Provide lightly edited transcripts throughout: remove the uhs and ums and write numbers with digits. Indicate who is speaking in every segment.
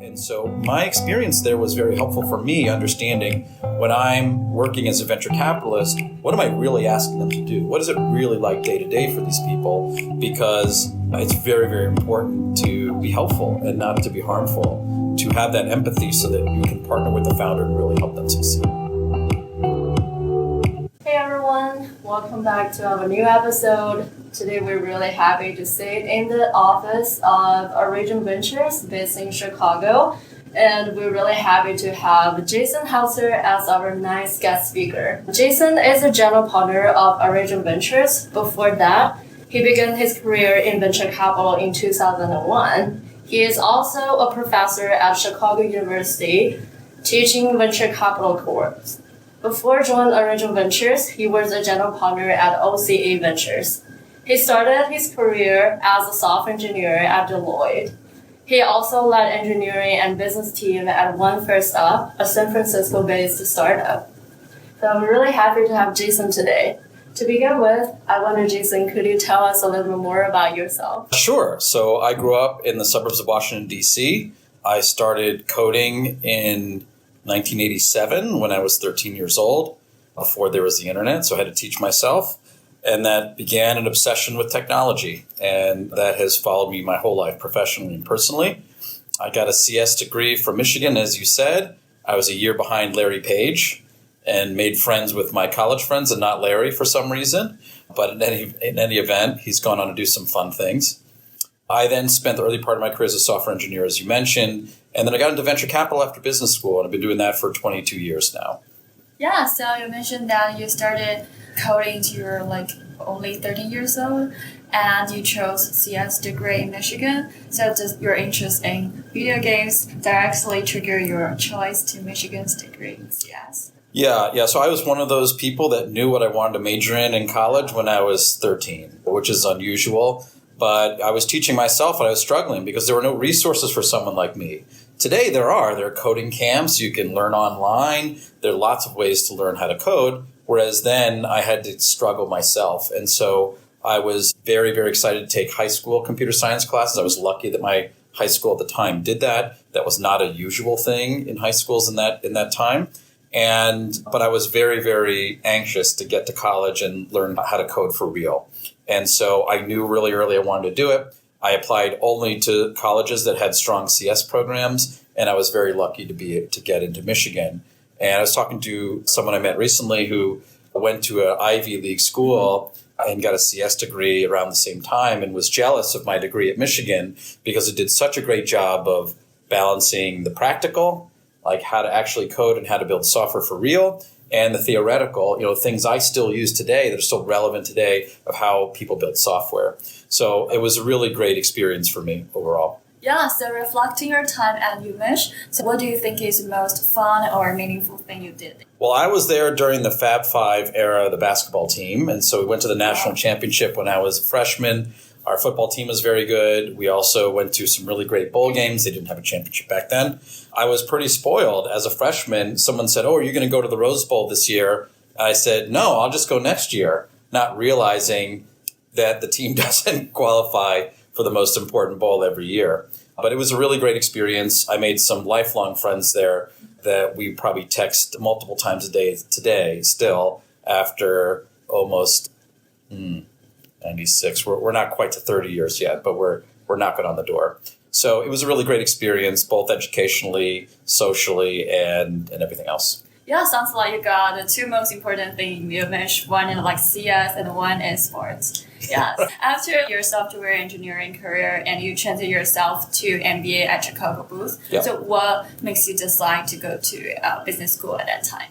Speaker 1: And so my experience there was very helpful for me understanding when I'm working as a venture capitalist, what am I really asking them to do? What is it really like day to day for these people? Because it's very, very important to be helpful and not to be harmful, to have that empathy so that you can partner with the founder and really help them succeed.
Speaker 2: Hey everyone, welcome back to our new episode. Today we're really happy to sit in the office of Adjunct Ventures based in Chicago. And we're really happy to have Jason Heltzer as our nice guest speaker. Jason is a general partner of Adjunct Ventures. Before that, he began his career in venture capital in 2001. He is also a professor at Chicago University, teaching venture capital courses. Before joining Adjunct Ventures, he was a general partner at OCA Ventures. He started his career as a software engineer at Deloitte. He also led engineering and business team at One First Up, a San Francisco-based startup. So I'm really happy to have Jason today. To begin with, I wonder, Jason, could you tell us a little bit more about yourself?
Speaker 1: Sure. So I grew up in the suburbs of Washington, D.C. I started coding in 1987 when I was 13 years old, before there was the internet, so I had to teach myself. And that began an obsession with technology, and that has followed me my whole life, professionally and personally. I got a CS degree from Michigan, as you said. I was a year behind Larry Page and made friends with my college friends and not Larry for some reason. But in any event, he's gone on to do some fun things. I then spent the early part of my career as a software engineer, as you mentioned, and then I got into venture capital after business school, and I've been doing that for 22 years now.
Speaker 3: Yeah, so you mentioned that you started coding to your only 13 years old, and you chose CS degree in Michigan. So does your interest in video games directly trigger your choice to Michigan's degree in CS?
Speaker 1: Yeah. So I was one of those people that knew what I wanted to major in college when I was 13, which is unusual. But I was teaching myself and I was struggling because there were no resources for someone like me. Today there are coding camps. You can learn online. There are lots of ways to learn how to code. Whereas then I had to struggle myself. And so I was very, very excited to take high school computer science classes. I was lucky that my high school at the time did that. That was not a usual thing in high schools in that time. But I was very, very anxious to get to college and learn how to code for real. And so I knew really early I wanted to do it. I applied only to colleges that had strong CS programs, and I was very lucky to get into Michigan. And I was talking to someone I met recently who went to an Ivy League school and got a CS degree around the same time and was jealous of my degree at Michigan because it did such a great job of balancing the practical, like how to actually code and how to build software for real, and the theoretical, things I still use today that are still relevant today of how people build software. So it was a really great experience for me overall.
Speaker 3: Yeah, so reflecting your time at UMich, so what do you think is the most fun or meaningful thing you did?
Speaker 1: Well, I was there during the Fab Five era of the basketball team, and so we went to the national championship when I was a freshman. Our football team was very good. We also went to some really great bowl games. They didn't have a championship back then. I was pretty spoiled as a freshman. Someone said, are you going to go to the Rose Bowl this year? And I said, no, I'll just go next year, not realizing that the team doesn't qualify for the most important bowl every year. But it was a really great experience. I made some lifelong friends there that we probably text multiple times a day today still after almost 96. We're not quite to 30 years yet, but we're knocking on the door. So it was a really great experience, both educationally, socially, and everything else.
Speaker 3: Yeah, sounds like you got the two most important things in UMich, one in CS and one in sports. Yes. After your software engineering career and you transitioned yourself to MBA at Chicago Booth,
Speaker 1: Yeah.
Speaker 3: So what makes you decide to go to business school at that time?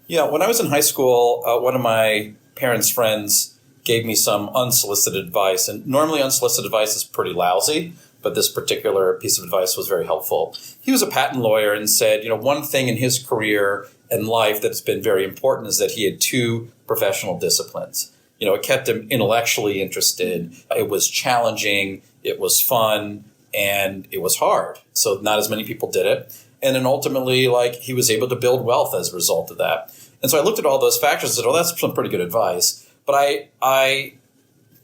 Speaker 1: Yeah, when I was in high school, one of my parents' friends gave me some unsolicited advice. And normally unsolicited advice is pretty lousy, but this particular piece of advice was very helpful. He was a patent lawyer and said, one thing in his career and life that's been very important is that he had two professional disciplines. It kept him intellectually interested. It was challenging, it was fun, and it was hard. So not as many people did it. And then ultimately, he was able to build wealth as a result of that. And so I looked at all those factors and said, oh, that's some pretty good advice. But I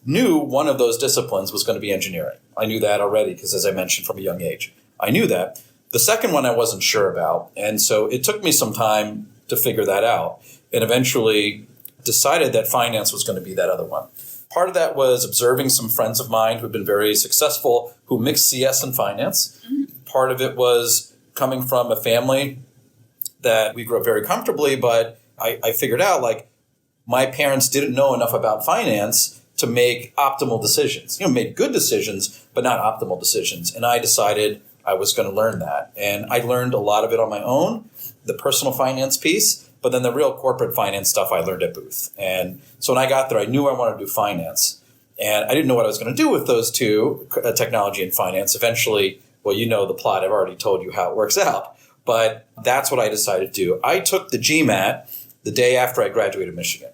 Speaker 1: knew one of those disciplines was going to be engineering. I knew that already because, as I mentioned, from a young age, I knew that. The second one I wasn't sure about. And so it took me some time to figure that out, and eventually decided that finance was going to be that other one. Part of that was observing some friends of mine who've been very successful who mixed CS and finance. Part of it was coming from a family that we grew up very comfortably, but I figured out like my parents didn't know enough about finance to make optimal decisions. Made good decisions, but not optimal decisions. And I decided I was going to learn that. And I learned a lot of it on my own, the personal finance piece, but then the real corporate finance stuff I learned at Booth. And so when I got there, I knew I wanted to do finance. And I didn't know what I was going to do with those two, technology and finance. Eventually, well, the plot. I've already told you how it works out. But that's what I decided to do. I took the GMAT the day after I graduated Michigan.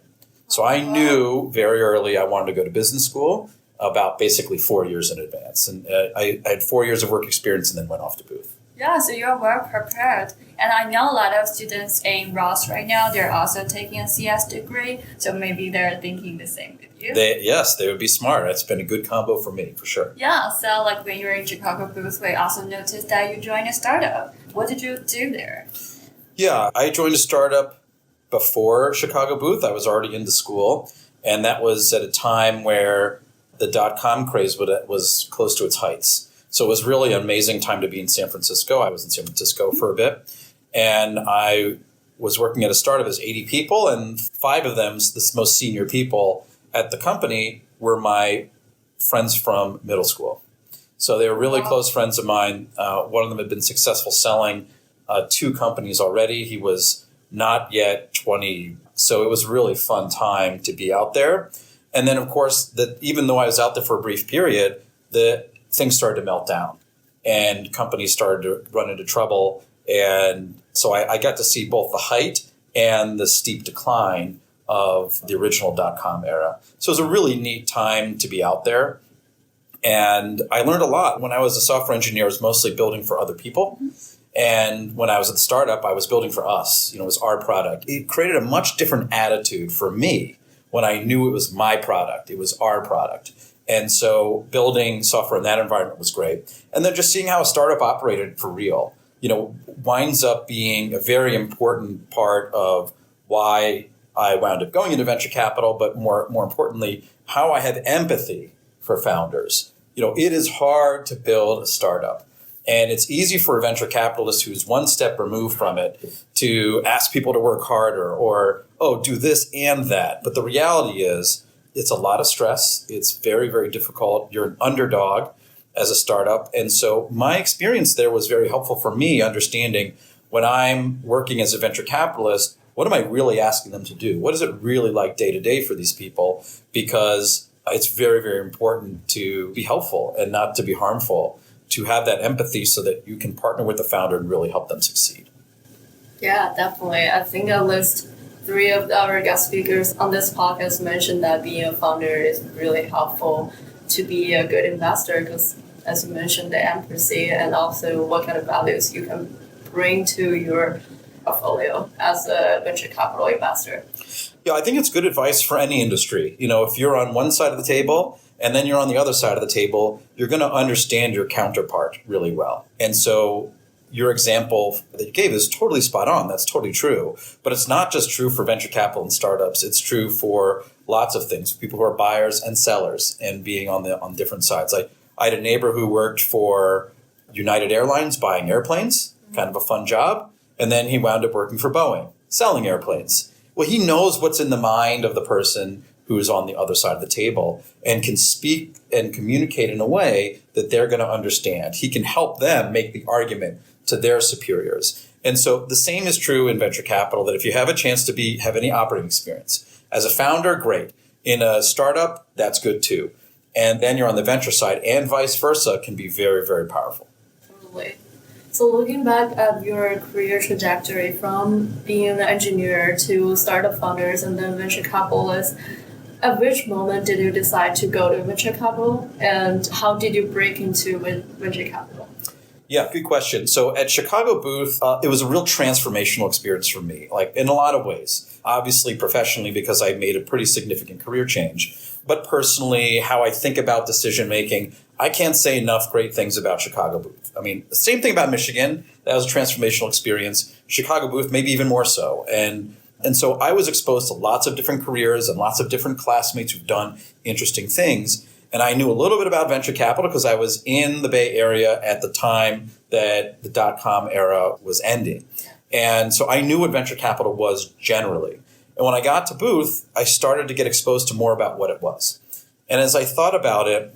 Speaker 1: So I knew very early I wanted to go to business school about basically 4 years in advance. And I had 4 years of work experience and then went off to Booth.
Speaker 3: Yeah, so you're well prepared. And I know a lot of students in Ross right now, they're also taking a CS degree. So maybe they're thinking the same with you.
Speaker 1: Yes, they would be smart. It's been a good combo for me, for sure.
Speaker 3: Yeah, so like when you were in Chicago Booth, we also noticed that you joined a startup. What did you do there?
Speaker 1: Yeah, I joined a startup before Chicago Booth. I was already into school. And that was at a time where the dot-com craze was close to its heights. So it was really an amazing time to be in San Francisco. I was in San Francisco for a bit. And I was working at a startup as 80 people. And 5 of them, the most senior people at the company, were my friends from middle school. So they were really close friends of mine. One of them had been successful selling 2 companies already. He was not yet 20. So it was a really fun time to be out there. And then, of course, even though I was out there for a brief period, things started to melt down and companies started to run into trouble. And so I got to see both the height and the steep decline of the original dot-com era. So it was a really neat time to be out there. And I learned a lot. When I was a software engineer, I was mostly building for other people. And when I was at the startup, I was building for us. It was our product. It created a much different attitude for me when I knew it was my product. It was our product. And so building software in that environment was great. And then just seeing how a startup operated for real, winds up being a very important part of why I wound up going into venture capital, but more importantly, how I have empathy for founders. It is hard to build a startup. And it's easy for a venture capitalist who's one step removed from it to ask people to work harder or, do this and that. But the reality is it's a lot of stress. It's very, very difficult. You're an underdog as a startup. And so my experience there was very helpful for me understanding when I'm working as a venture capitalist, what am I really asking them to do? What is it really like day to day for these people? Because it's very, very important to be helpful and not to be harmful, to have that empathy so that you can partner with the founder and really help them succeed.
Speaker 2: Yeah, definitely. I think at least 3 of our guest speakers on this podcast mentioned that being a founder is really helpful to be a good investor because, as you mentioned, the empathy and also what kind of values you can bring to your portfolio as a venture capital investor.
Speaker 1: Yeah, I think it's good advice for any industry. If you're on one side of the table and then you're on the other side of the table, you're going to understand your counterpart really well. And so your example that you gave is totally spot on. That's totally true. But it's not just true for venture capital and startups. It's true for lots of things, people who are buyers and sellers and being on different sides. I had a neighbor who worked for United Airlines buying airplanes, kind of a fun job. And then he wound up working for Boeing, selling airplanes. Well, he knows what's in the mind of the person who's on the other side of the table and can speak and communicate in a way that they're going to understand. He can help them make the argument to their superiors. And so the same is true in venture capital, that if you have a chance to have any operating experience. As a founder, great. In a startup, that's good too. And then you're on the venture side and vice versa can be very, very powerful.
Speaker 2: Totally. So looking back at your career trajectory from being an engineer to startup founders and then venture capitalists, at which moment did you decide to go to venture capital and how did you break into venture capital?
Speaker 1: Yeah, good question. So at Chicago Booth, it was a real transformational experience for me, like in a lot of ways. Obviously, professionally, because I made a pretty significant career change. But personally, how I think about decision making, I can't say enough great things about Chicago Booth. I mean, the same thing about Michigan. That was a transformational experience. Chicago Booth, maybe even more so. And so I was exposed to lots of different careers and lots of different classmates who've done interesting things. And I knew a little bit about venture capital because I was in the Bay Area at the time that the dot-com era was ending. And so I knew what venture capital was generally. And when I got to Booth, I started to get exposed to more about what it was. And as I thought about it,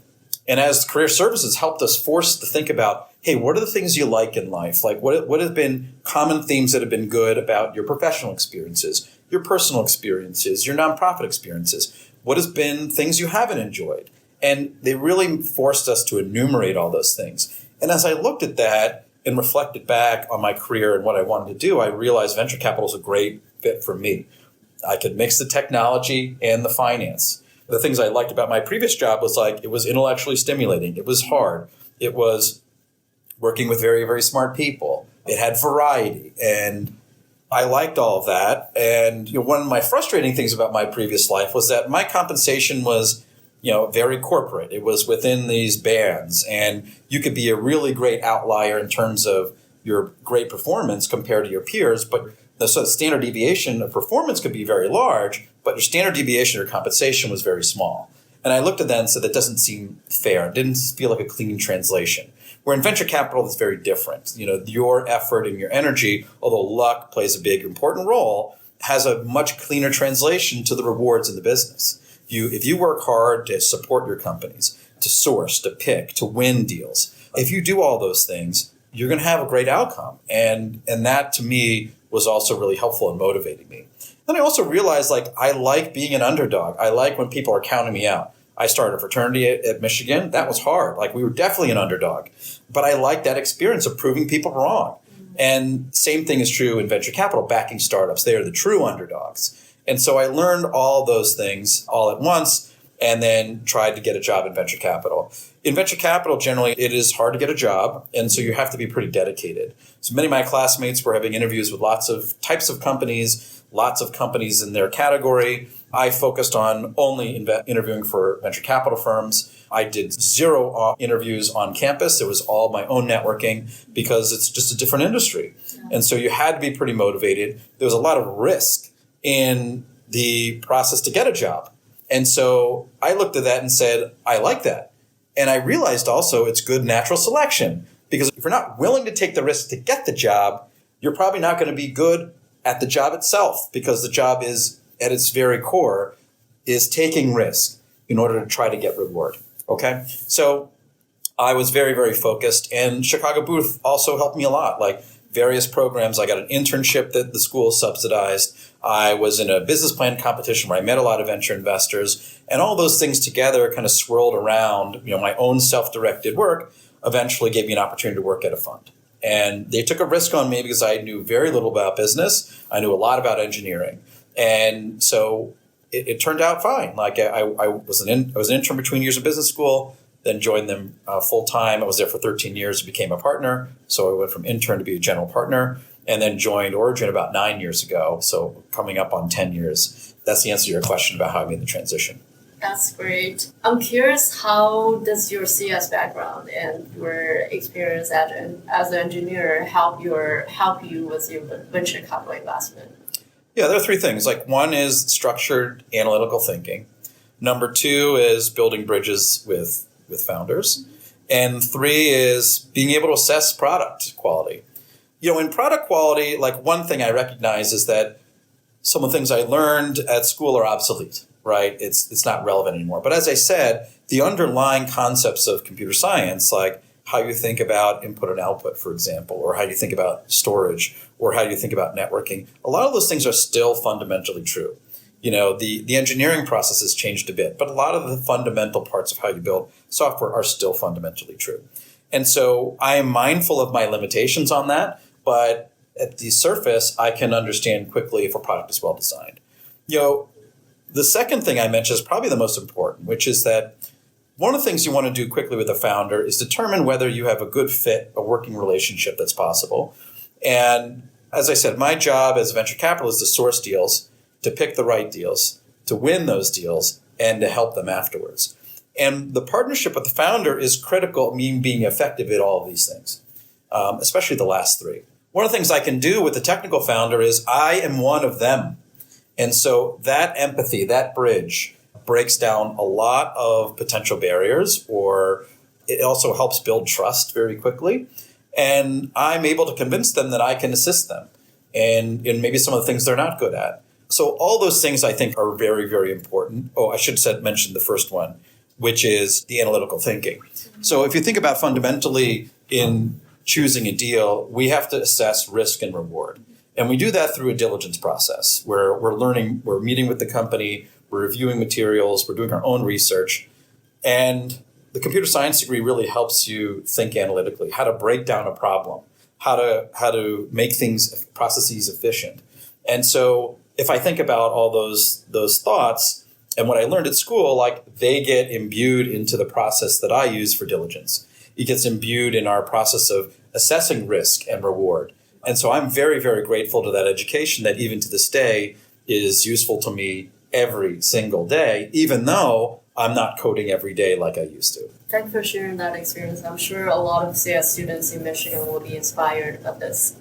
Speaker 1: and as career services helped us force to think about, hey, what are the things you like in life? Like what have been common themes that have been good about your professional experiences, your personal experiences, your nonprofit experiences? What has been things you haven't enjoyed? And they really forced us to enumerate all those things. And as I looked at that and reflected back on my career and what I wanted to do, I realized venture capital is a great fit for me. I could mix the technology and the finance. The things I liked about my previous job was like it was intellectually stimulating. It was hard. It was working with very, very smart people. It had variety. And I liked all of that. And one of my frustrating things about my previous life was that my compensation was very corporate. It was within these bands. And you could be a really great outlier in terms of your great performance compared to your peers. But the standard deviation of performance could be very large, but your standard deviation or compensation was very small. And I looked at that and said, that doesn't seem fair. It didn't feel like a clean translation. Where in venture capital, it's very different. Your effort and your energy, although luck plays a big, important role, has a much cleaner translation to the rewards in the business. If you work hard to support your companies, to source, to pick, to win deals, if you do all those things, you're going to have a great outcome. And that, to me, was also really helpful in motivating me. Then I also realized, I like being an underdog. I like when people are counting me out. I started a fraternity at Michigan. That was hard. We were definitely an underdog. But I like that experience of proving people wrong. And same thing is true in venture capital, backing startups. They are the true underdogs. And so I learned all those things all at once and then tried to get a job in venture capital. In venture capital, generally, it is hard to get a job, and so you have to be pretty dedicated. So many of my classmates were having interviews with lots of types of companies, lots of companies in their category. I focused on only interviewing for venture capital firms. I did 0 interviews on campus. It was all my own networking because it's just a different industry. And so you had to be pretty motivated. There was a lot of risk in the process to get a job. And so I looked at that and said, I like that. And I realized also it's good natural selection because if you're not willing to take the risk to get the job, you're probably not going to be good at the job itself because the job is, at its very core, is taking risk in order to try to get reward. Okay? So I was very, very focused. And Chicago Booth also helped me a lot. Various programs. I got an internship that the school subsidized. I was in a business plan competition where I met a lot of venture investors. And all those things together kind of swirled around, my own self-directed work eventually gave me an opportunity to work at a fund. And they took a risk on me because I knew very little about business. I knew a lot about engineering. And so it turned out fine. I was an intern between years of business school, then joined them full-time. I was there for 13 years and became a partner. So I went from intern to be a general partner and then joined Origin about 9 years ago. So coming up on 10 years. That's the answer to your question about how I made the transition.
Speaker 2: That's great. I'm curious, how does your CS background and your experience as an engineer help you with your venture capital investment?
Speaker 1: Yeah, there are 3 things. One is structured analytical thinking. Number 2 is building bridges with founders. And 3 is being able to assess product quality. In product quality, one thing I recognize is that some of the things I learned at school are obsolete, right? It's not relevant anymore. But as I said, the underlying concepts of computer science, like how you think about input and output, for example, or how you think about storage, or how you think about networking, a lot of those things are still fundamentally true. The engineering process has changed a bit, but a lot of the fundamental parts of how you build software are still fundamentally true. And so I am mindful of my limitations on that, but at the surface, I can understand quickly if a product is well designed. The second thing I mentioned is probably the most important, which is that one of the things you want to do quickly with a founder is determine whether you have a good fit, a working relationship that's possible. And as I said, my job as a venture capitalist is to source deals, to pick the right deals, to win those deals, and to help them afterwards. And the partnership with the founder is critical, me being effective at all of these things, especially the last three. One of the things I can do with the technical founder is I am one of them. And so that empathy, that bridge, breaks down a lot of potential barriers, or it also helps build trust very quickly. And I'm able to convince them that I can assist them and in maybe some of the things they're not good at. So all those things I think are very, very important. Oh, I should have mentioned the first one, which is the analytical thinking. So if you think about fundamentally in choosing a deal, we have to assess risk and reward. And we do that through a diligence process where we're learning, we're meeting with the company, we're reviewing materials, we're doing our own research. And the computer science degree really helps you think analytically, how to break down a problem, how to make processes efficient. And so if I think about all those thoughts and what I learned at school, like they get imbued into the process that I use for diligence. It gets imbued in our process of assessing risk and reward. And so I'm very, very grateful to that education that even to this day is useful to me every single day, even though I'm not coding every day like I used to.
Speaker 2: Thanks for sharing that experience. I'm sure a lot of CS students in Michigan will be inspired by this.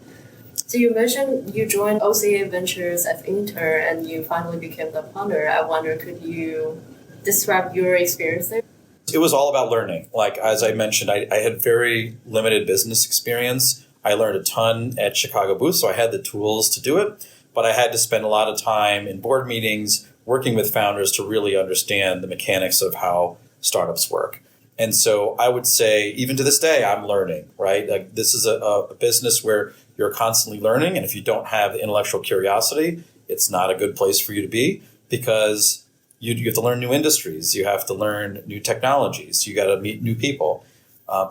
Speaker 2: So you mentioned you joined OCA Ventures as intern and you finally became the founder. I wonder, could you describe your experience there?
Speaker 1: It was all about learning. Like, as I mentioned, I had very limited business experience. I learned a ton at Chicago Booth, so I had the tools to do it, but I had to spend a lot of time in board meetings working with founders to really understand the mechanics of how startups work. And so I would say, even to this day, I'm learning, right? Like, this is a business where you're constantly learning. And if you don't have the intellectual curiosity, it's not a good place for you to be, because you have to learn new industries. You have to learn new technologies. You got to meet new people.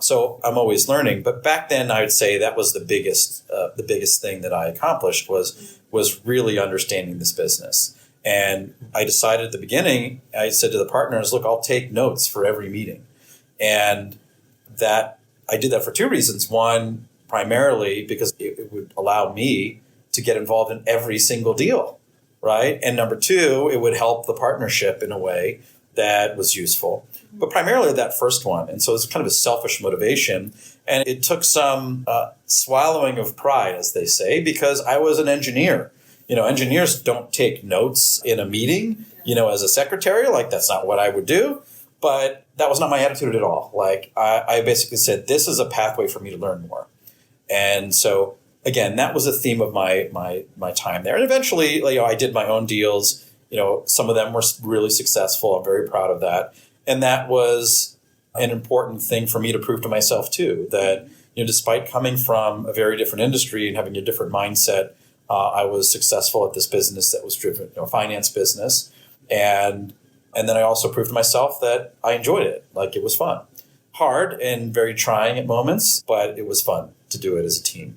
Speaker 1: So I'm always learning. But back then, I would say that was the biggest thing that I accomplished was really understanding this business. And I decided at the beginning, I said to the partners, look, I'll take notes for every meeting. And that I did that for two reasons. One, primarily because it would allow me to get involved in every single deal, right? And number two, it would help the partnership in a way that was useful. But primarily that first one. And so it's kind of a selfish motivation. And it took some swallowing of pride, as they say, because I was an engineer. Engineers don't take notes in a meeting, as a secretary. Like, that's not what I would do. But that was not my attitude at all. Like, I basically said, this is a pathway for me to learn more. And so, again, that was a theme of my time there. And eventually, I did my own deals. Some of them were really successful. I'm very proud of that. And that was an important thing for me to prove to myself, too, that, despite coming from a very different industry and having a different mindset, I was successful at this business that was driven, finance business. And then I also proved to myself that I enjoyed it. Like, it was fun. Hard and very trying at moments, but it was fun to do it as a team.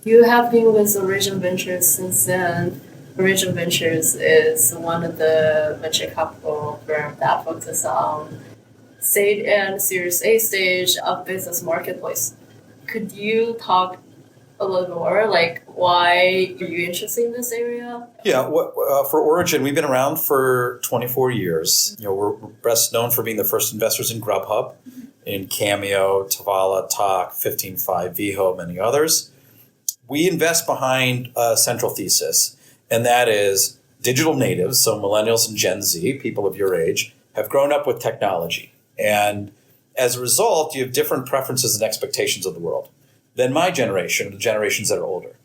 Speaker 2: You have been with Origin Ventures since then. Origin Ventures is one of the venture capital firms that focuses on seed and Series A stage of business marketplace. Could you talk a little more, like why are you interested in this area?
Speaker 1: Yeah, for Origin, we've been around for 24 years. We're best known for being the first investors in Grubhub, in Cameo, Tavala, Talk, 15Five, Viho, many others. We invest behind a central thesis, and that is digital natives, so millennials and Gen Z, people of your age, have grown up with technology. And as a result, you have different preferences and expectations of the world than my generation, the generations that are older.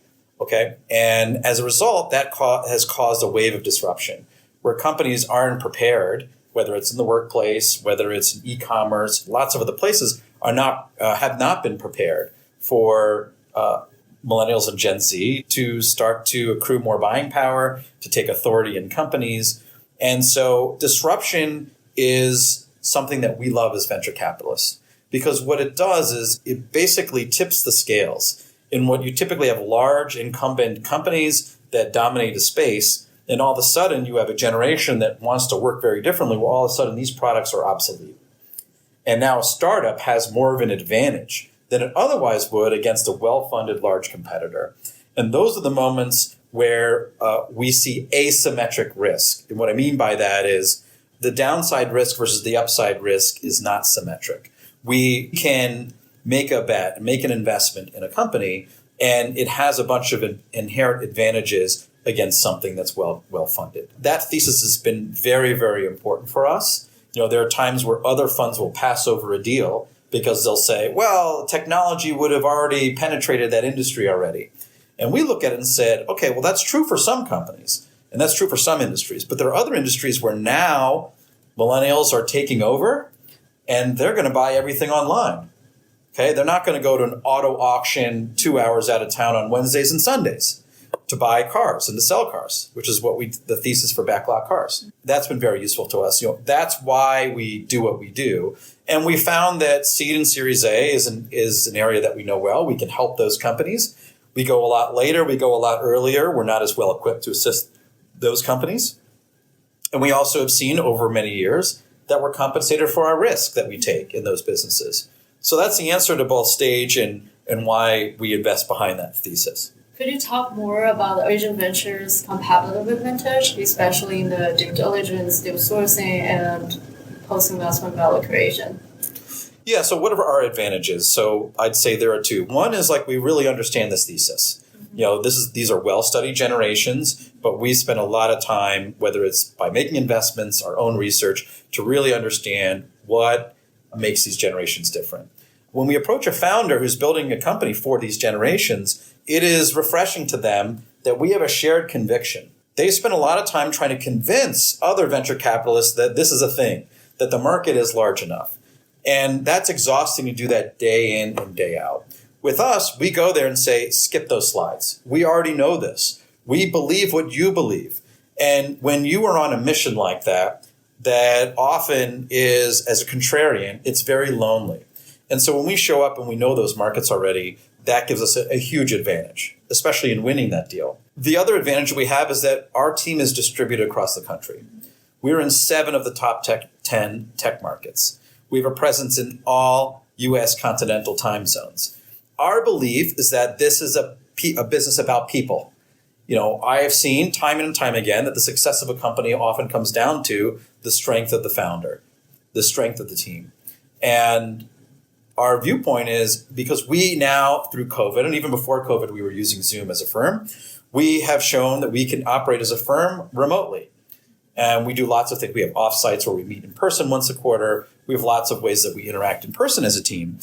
Speaker 1: Okay? And as a result, that has caused a wave of disruption where companies aren't prepared, whether it's in the workplace, whether it's in e-commerce, lots of other places have not been prepared for millennials and Gen Z to start to accrue more buying power, to take authority in companies. And so disruption is something that we love as venture capitalists, because what it does is it basically tips the scales. In what you typically have large incumbent companies that dominate a space, and all of a sudden you have a generation that wants to work very differently. Well, all of a sudden these products are obsolete. And now a startup has more of an advantage than it otherwise would against a well-funded large competitor. And those are the moments where we see asymmetric risk. And what I mean by that is the downside risk versus the upside risk is not symmetric. We can make a bet, make an investment in a company, and it has a bunch of inherent advantages against something that's well funded. That thesis has been very, very important for us. There are times where other funds will pass over a deal because they'll say, well, technology would have already penetrated that industry already. And we look at it and said, okay, well, that's true for some companies and that's true for some industries. But there are other industries where now millennials are taking over and they're going to buy everything online. Okay, they're not going to go to an auto auction 2 hours out of town on Wednesdays and Sundays to buy cars and to sell cars, which is the thesis for Backlot Cars. That's been very useful to us. That's why we do what we do. And we found that seed and Series A is an area that we know well. We can help those companies. We go a lot later. We go a lot earlier. We're not as well equipped to assist those companies. And we also have seen over many years that we're compensated for our risk that we take in those businesses. So that's the answer to both stage and why we invest behind that thesis.
Speaker 2: Could you talk more about the Asian Ventures competitive advantage, especially in the due diligence, deal sourcing, and post-investment value creation?
Speaker 1: Yeah, so what are our advantages? So I'd say there are two. One is we really understand this thesis. These are well-studied generations, but we spend a lot of time, whether it's by making investments, our own research, to really understand what makes these generations different. When we approach a founder who's building a company for these generations, it is refreshing to them that we have a shared conviction. They spend a lot of time trying to convince other venture capitalists that this is a thing, that the market is large enough. And that's exhausting to do that day in and day out. With us, we go there and say, skip those slides. We already know this. We believe what you believe. And when you are on a mission like that often is, as a contrarian, it's very lonely. And so when we show up and we know those markets already, that gives us a huge advantage, especially in winning that deal. The other advantage we have is that our team is distributed across the country. We're in 7 of the top 10 tech markets. We have a presence in all U.S. continental time zones. Our belief is that this is a business about people. I have seen time and time again that the success of a company often comes down to the strength of the founder, the strength of the team. And our viewpoint is, because we now, through COVID, and even before COVID, we were using Zoom as a firm, we have shown that we can operate as a firm remotely. And we do lots of things. We have offsites where we meet in person once a quarter. We have lots of ways that we interact in person as a team.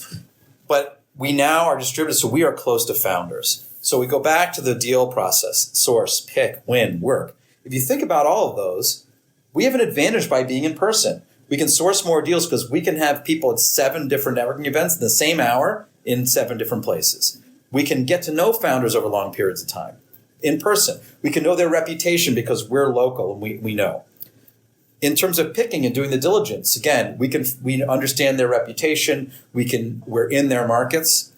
Speaker 1: But we now are distributed, so we are close to founders. So we go back to the deal process: source, pick, win, work. If you think about all of those, we have an advantage by being in person. We can source more deals because we can have people at 7 different networking events in the same hour in 7 different places. We can get to know founders over long periods of time in person. We can know their reputation because we're local and we know. In terms of picking and doing the diligence, again, we understand their reputation. We're in their markets.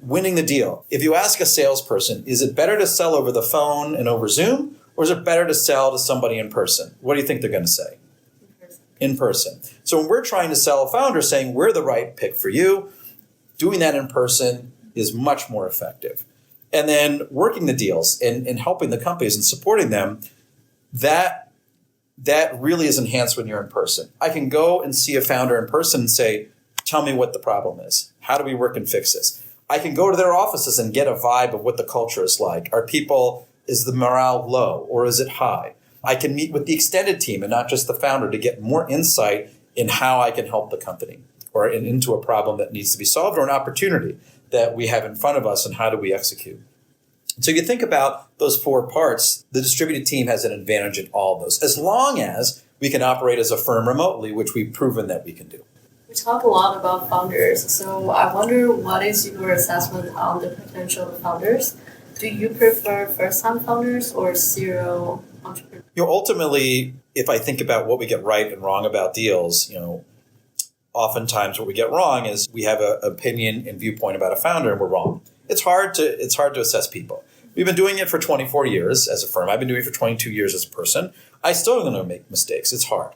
Speaker 1: Winning the deal. If you ask a salesperson, is it better to sell over the phone and over Zoom, or is it better to sell to somebody in person? What do you think they're going to say? In person. So when we're trying to sell a founder, saying we're the right pick for you, doing that in person is much more effective. And then working the deals and helping the companies and supporting them, that really is enhanced when you're in person. I can go and see a founder in person and say, tell me what the problem is. How do we work and fix this? I can go to their offices and get a vibe of what the culture is like. Is the morale low or is it high? I can meet with the extended team and not just the founder to get more insight in how I can help the company or into a problem that needs to be solved or an opportunity that we have in front of us, and how do we execute. So if you think about those 4 parts, the distributed team has an advantage in all of those, as long as we can operate as a firm remotely, which we've proven that we can do.
Speaker 2: We talk a lot about founders, so I wonder, what is your assessment on the potential of founders? Do you prefer first-time founders or serial entrepreneurs?
Speaker 1: Ultimately, if I think about what we get right and wrong about deals, oftentimes what we get wrong is we have an opinion and viewpoint about a founder and we're wrong. It's hard to assess people. We've been doing it for 24 years as a firm. I've been doing it for 22 years as a person. I still going to make mistakes. It's hard.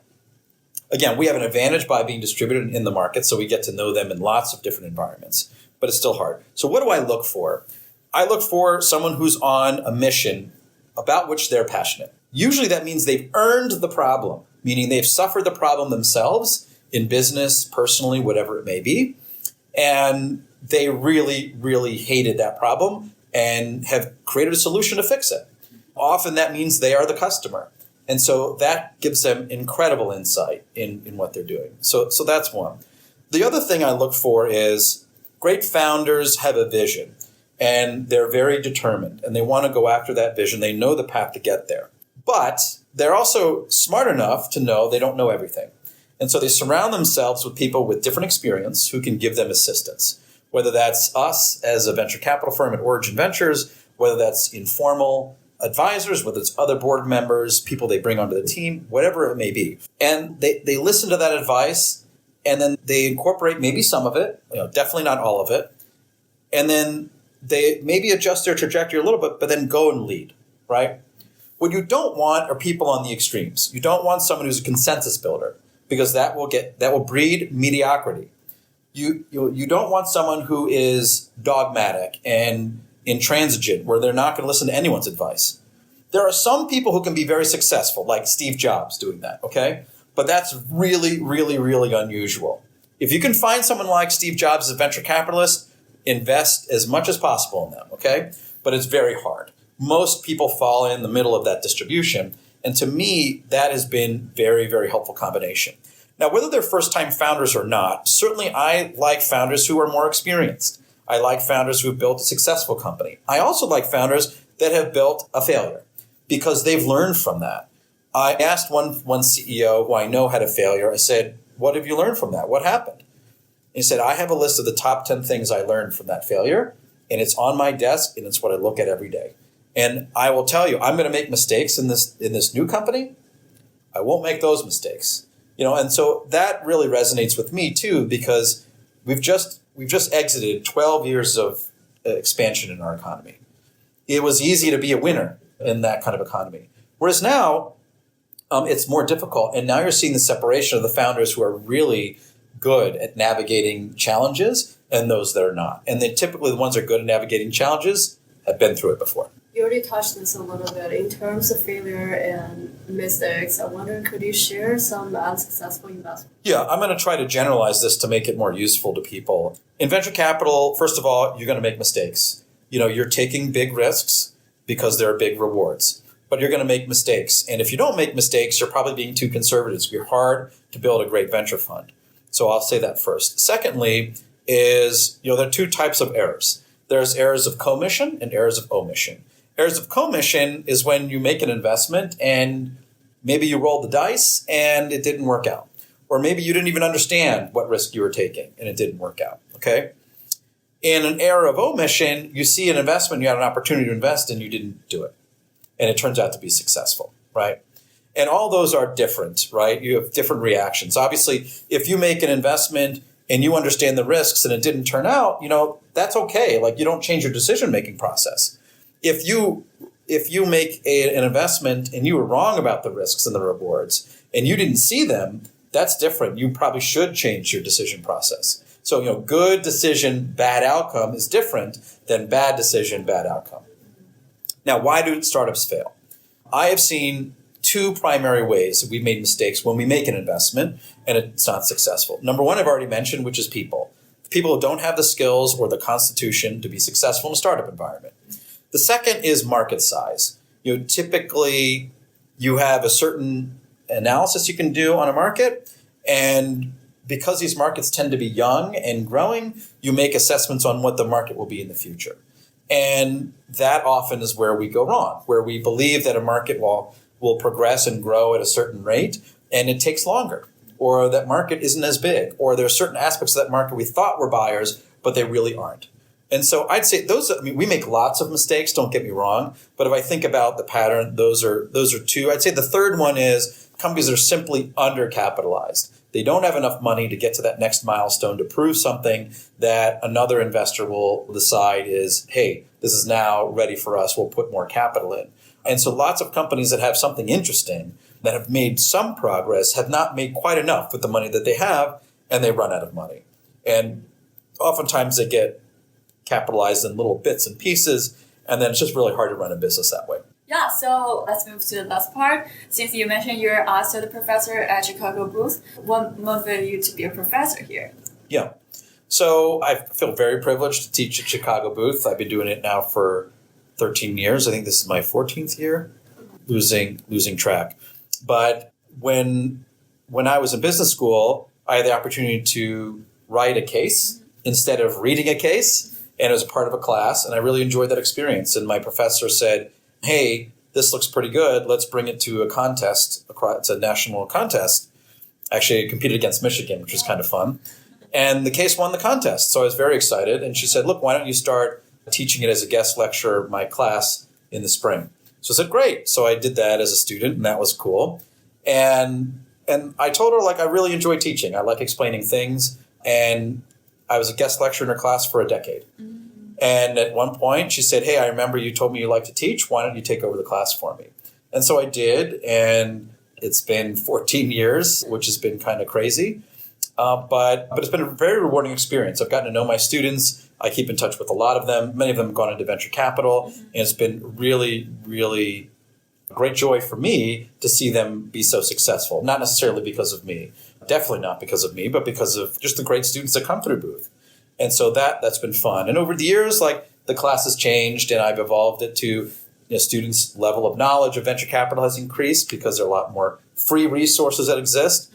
Speaker 1: Again, we have an advantage by being distributed in the market, so we get to know them in lots of different environments, but it's still hard. So what do I look for? I look for someone who's on a mission about which they're passionate. Usually that means they've earned the problem, meaning they've suffered the problem themselves in business, personally, whatever it may be. And they really, really hated that problem and have created a solution to fix it. Often that means they are the customer. And so that gives them incredible insight in what they're doing. So that's one. The other thing I look for is great founders have a vision and they're very determined and they want to go after that vision. They know the path to get there. But they're also smart enough to know they don't know everything. And so they surround themselves with people with different experience who can give them assistance, whether that's us as a venture capital firm at Origin Ventures, whether that's informal advisors, whether it's other board members, people they bring onto the team, whatever it may be. And they listen to that advice and then they incorporate maybe some of it, definitely not all of it. And then they maybe adjust their trajectory a little bit, but then go and lead, right? What you don't want are people on the extremes. You don't want someone who's a consensus builder because that will breed mediocrity. You don't want someone who is dogmatic and intransigent, where they're not going to listen to anyone's advice. There are some people who can be very successful, like Steve Jobs doing that, okay? But that's really, really, really unusual. If you can find someone like Steve Jobs as a venture capitalist, invest as much as possible in them, okay? But it's very hard. Most people fall in the middle of that distribution. And to me, that has been very, very helpful combination. Now, whether they're first-time founders or not, certainly I like founders who are more experienced. I like founders who have built a successful company. I also like founders that have built a failure because they've learned from that. I asked one CEO who I know had a failure, I said, what have you learned from that? What happened? He said, I have a list of the top 10 things I learned from that failure, and it's on my desk, and it's what I look at every day. And I will tell you, I'm going to make mistakes in this new company. I won't make those mistakes. And so that really resonates with me too, because we've just exited 12 years of expansion in our economy. It was easy to be a winner in that kind of economy. Whereas now, it's more difficult. And now you're seeing the separation of the founders who are really good at navigating challenges and those that are not. And then typically the ones that are good at navigating challenges have been through it before.
Speaker 2: You already touched this a little bit in terms of failure and mistakes. I wonder, could you share some unsuccessful investments?
Speaker 1: Yeah, I'm going to try to generalize this to make it more useful to people. In venture capital, first of all, you're going to make mistakes. You're taking big risks because there are big rewards, but you're going to make mistakes. And if you don't make mistakes, you're probably being too conservative. It's going to be hard to build a great venture fund. So I'll say that first. Secondly is, there are two types of errors. There's errors of commission and errors of omission. Errors of commission is when you make an investment and maybe you rolled the dice and it didn't work out. Or maybe you didn't even understand what risk you were taking and it didn't work out, okay? In an error of omission, you see an investment, you had an opportunity to invest and you didn't do it. And it turns out to be successful, right? And all those are different, right? You have different reactions. Obviously, if you make an investment and you understand the risks and it didn't turn out, that's okay. Like, you don't change your decision-making process. If you make an investment and you were wrong about the risks and the rewards and you didn't see them, that's different. You probably should change your decision process. So, good decision, bad outcome is different than bad decision, bad outcome. Now, why do startups fail? I have seen two primary ways that we made mistakes when we make an investment and it's not successful. Number one, I've already mentioned, which is people. People who don't have the skills or the constitution to be successful in a startup environment. The second is market size. Typically, you have a certain analysis you can do on a market, and because these markets tend to be young and growing, you make assessments on what the market will be in the future. And that often is where we go wrong, where we believe that a market will progress and grow at a certain rate, and it takes longer, or that market isn't as big, or there are certain aspects of that market we thought were buyers, but they really aren't. And so I'd say we make lots of mistakes, don't get me wrong, but if I think about the pattern, those are two. I'd say the third one is companies that are simply undercapitalized. They don't have enough money to get to that next milestone to prove something that another investor will decide is, hey, this is now ready for us, we'll put more capital in. And so lots of companies that have something interesting, that have made some progress, have not made quite enough with the money that they have, and they run out of money. And oftentimes they get capitalized in little bits and pieces, and then it's just really hard to run a business that way.
Speaker 3: Yeah, so let's move to the last part. Since you mentioned you're also the professor at Chicago Booth, what motivated you to be a professor here?
Speaker 1: Yeah. So I feel very privileged to teach at Chicago Booth. I've been doing it now for 13 years. I think this is my 14th year, losing track. But when I was in business school, I had the opportunity to write a case instead of reading a case, and it was part of a class, and I really enjoyed that experience. And my professor said, hey, this looks pretty good. Let's bring it to a contest. It's a national contest. Actually, I competed against Michigan, which was kind of fun. And the case won the contest. So I was very excited. And she said, look, why don't you start teaching it as a guest lecturer in my class in the spring? So I said, great. So I did that as a student, and that was cool. And I told her, I really enjoy teaching. I like explaining things. And I was a guest lecturer in her class for a decade. And at one point, she said, hey, I remember you told me you like to teach. Why don't you take over the class for me? And so I did. And it's been 14 years, which has been kind of crazy. But it's been a very rewarding experience. I've gotten to know my students. I keep in touch with a lot of them. Many of them have gone into venture capital. And it's been really, really a great joy for me to see them be so successful. Not necessarily because of me. Definitely not because of me, but because of just the great students that come through Booth. And so that's been fun. And over the years, the class has changed, and I've evolved it to students' level of knowledge of venture capital has increased because there are a lot more free resources that exist.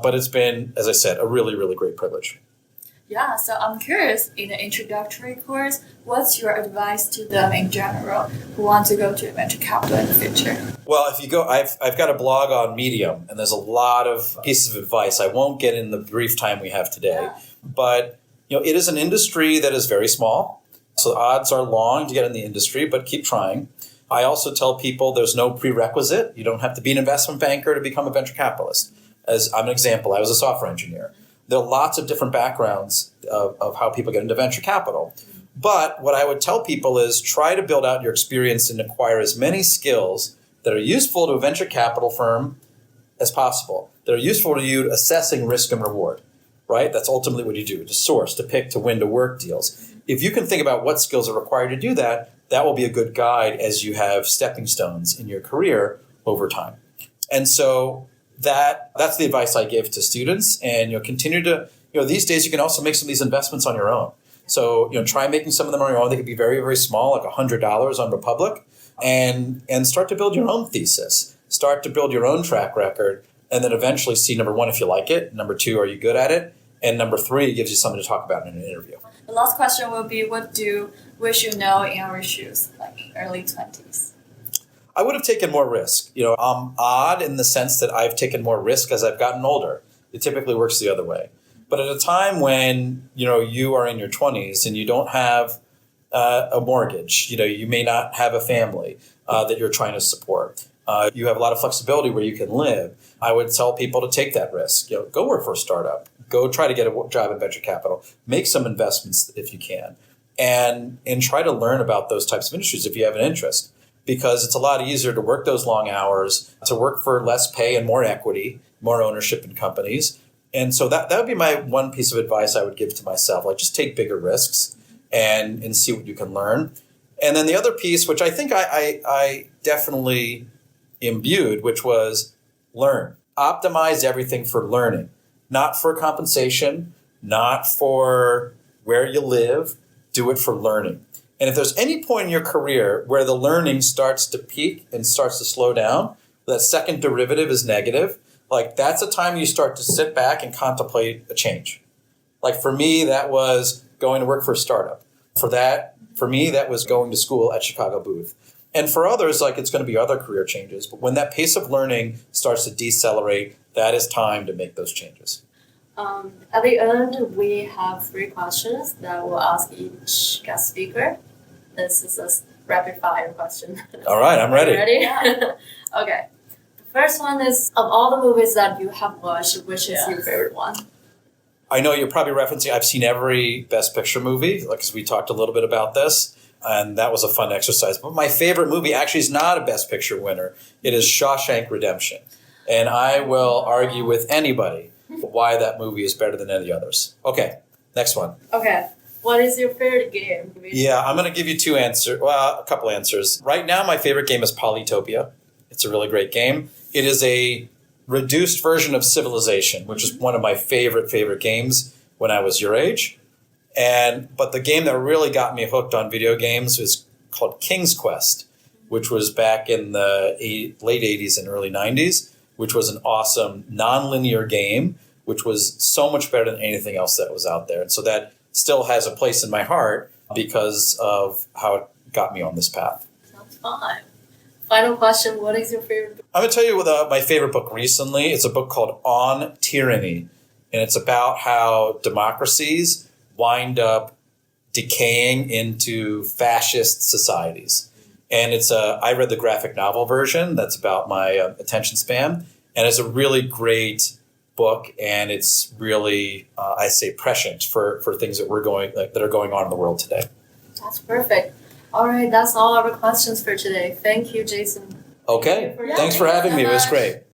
Speaker 1: But it's been, as I said, a really, really great privilege.
Speaker 3: Yeah, so I'm curious, in the introductory course, what's your advice to them in general who want to go to venture capital in the future?
Speaker 1: Well, if you go, I've got a blog on Medium, and there's a lot of pieces of advice. I won't get in the brief time we have today, but it is an industry that is very small, so the odds are long to get in the industry, but keep trying. I also tell people there's no prerequisite. You don't have to be an investment banker to become a venture capitalist. As I'm an example, I was a software engineer. There are lots of different backgrounds of how people get into venture capital. But what I would tell people is try to build out your experience and acquire as many skills that are useful to a venture capital firm as possible, that are useful to you assessing risk and reward, right? That's ultimately what you do, to source, to pick, to win, to work deals. If you can think about what skills are required to do that, that will be a good guide as you have stepping stones in your career over time. And so that's the advice I give to students. And continue to, these days you can also make some of these investments on your own. So, try making some of them on your own. They could be very, very small, like $100 on Republic, and start to build your own thesis. Start to build your own track record, and then eventually see, number one, if you like it. Number two, are you good at it? And number three, it gives you something to talk about in an interview.
Speaker 3: The last question will be, what do we should know in our shoes, like early 20s?
Speaker 1: I would have taken more risk. I'm odd in the sense that I've taken more risk as I've gotten older. It typically works the other way. But at a time when, you are in your 20s and you don't have a mortgage, you may not have a family that you're trying to support. You have a lot of flexibility where you can live. I would tell people to take that risk. Go work for a startup. Go try to get a job in venture capital. Make some investments if you can. And try to learn about those types of industries if you have an interest. Because it's a lot easier to work those long hours, to work for less pay and more equity, more ownership in companies. And so that would be my one piece of advice I would give to myself. Just take bigger risks and see what you can learn. And then the other piece, which I think I definitely imbued, which was learn. Optimize everything for learning, not for compensation, not for where you live. Do it for learning. And if there's any point in your career where the learning starts to peak and starts to slow down, that second derivative is negative, that's a time you start to sit back and contemplate a change. For me, that was going to work for a startup. For me, that was going to school at Chicago Booth. And for others, it's going to be other career changes. But when that pace of learning starts to decelerate, that is time to make those changes.
Speaker 2: At the end, we have 3 questions that we'll ask each guest speaker. This is a rapid fire question.
Speaker 1: All right, I'm ready.
Speaker 2: Ready? Okay. The first one is, of all the movies that you have watched, which is your favorite one?
Speaker 1: I know you're probably referencing, I've seen every Best Picture movie, because we talked a little bit about this, and that was a fun exercise. But my favorite movie actually is not a Best Picture winner. It is Shawshank Redemption. And I will argue with anybody why that movie is better than any others. Okay, next one.
Speaker 2: Okay. What is your favorite game?
Speaker 1: Yeah, I'm going to give you two answers. Well, a couple answers. Right now, my favorite game is Polytopia. It's a really great game. It is a reduced version of Civilization, which is one of my favorite games when I was your age. But the game that really got me hooked on video games is called King's Quest, which was back in the late 80s and early 90s, which was an awesome non-linear game, which was so much better than anything else that was out there. And so that still has a place in my heart because of how it got me on this path.
Speaker 2: Sounds fun. Final question, what is your favorite book?
Speaker 1: I'm going to tell you my favorite book recently. It's a book called On Tyranny, and it's about how democracies wind up decaying into fascist societies. And I read the graphic novel version. That's about my attention span. And it's a really great book, and it's really, I say, prescient for things that that are going on in the world today.
Speaker 2: That's perfect. All right, that's all our questions for today. Thank you, Jason.
Speaker 1: Okay, thanks for having me. It was great.